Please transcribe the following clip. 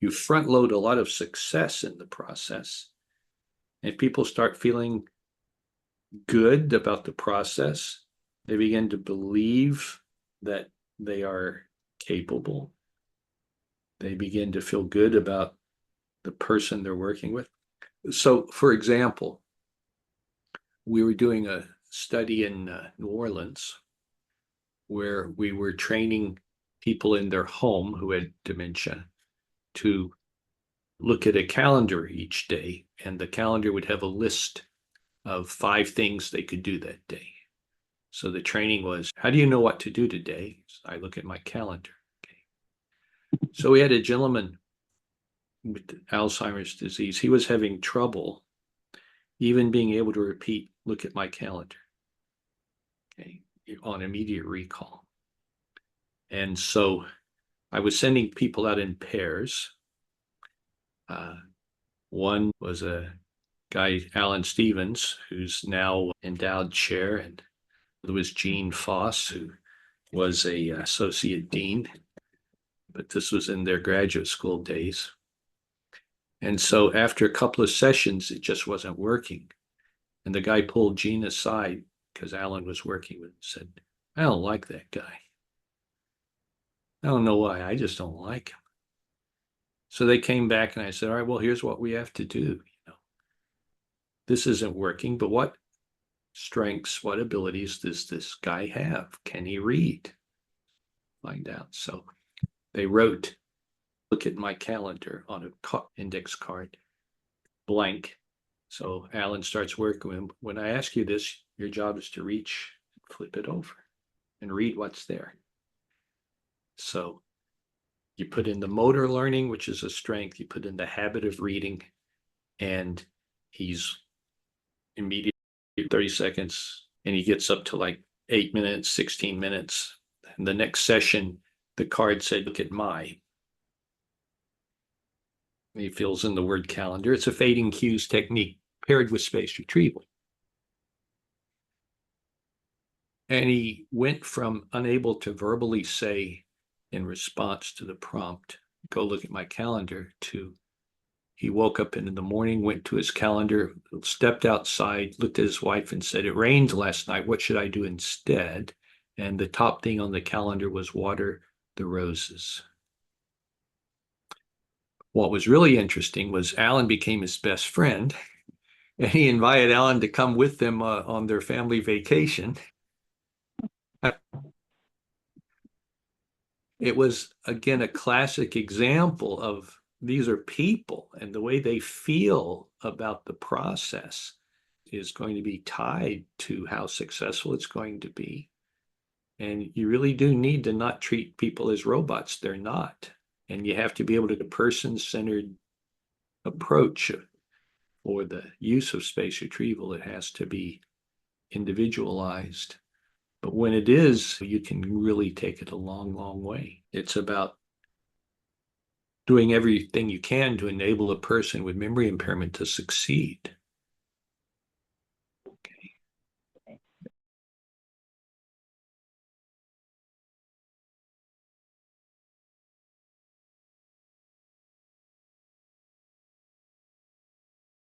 you front load a lot of success in the process, and people start feeling good about the process. They begin to believe that they are capable. They begin to feel good about the person they're working with. So, for example, we were doing a study in New Orleans where we were training people in their home who had dementia to look at a calendar each day, and the calendar would have a list of 5 things they could do that day. So the training was, how do you know what to do today? I look at my calendar. Okay. So we had a gentleman with Alzheimer's disease. He was having trouble even being able to repeat, look at my calendar, okay, on immediate recall. And so I was sending people out in pairs. One was a guy, Alan Stevens, who's now endowed chair, and there was Gene Foss, who was a associate dean, but this was in their graduate school days. And so after a couple of sessions, it just wasn't working. And the guy pulled Gene aside because Alan was working with him and said, I don't like that guy. I don't know why, I just don't like him. So they came back and I said, all right, well, here's what we have to do. This isn't working, but what strengths, what abilities does this guy have? Can he read? Find out. So they wrote, look at my calendar on an index card, blank. So Alan starts working with him. When I ask you this, your job is to reach, flip it over, and read what's there. So you put in the motor learning, which is a strength. You put in the habit of reading, and he's immediately 30 seconds, and he gets up to like 8 minutes, 16 minutes. And the next session, the card said, look at my. He fills in the word calendar. It's a fading cues technique paired with spaced retrieval. And he went from unable to verbally say in response to the prompt, go look at my calendar, to he woke up in the morning, went to his calendar, stepped outside, looked at his wife and said, it rained last night. What should I do instead? And the top thing on the calendar was water the roses. What was really interesting was Alan became his best friend, and he invited Alan to come with them on their family vacation. It was, again, a classic example of these are people, and the way they feel about the process is going to be tied to how successful it's going to be. And you really do need to not treat people as robots. They're not. And you have to be able to, the person-centered approach for the use of spaced retrieval. It has to be individualized. But when it is, you can really take it a long, long way. It's about doing everything you can to enable a person with memory impairment to succeed.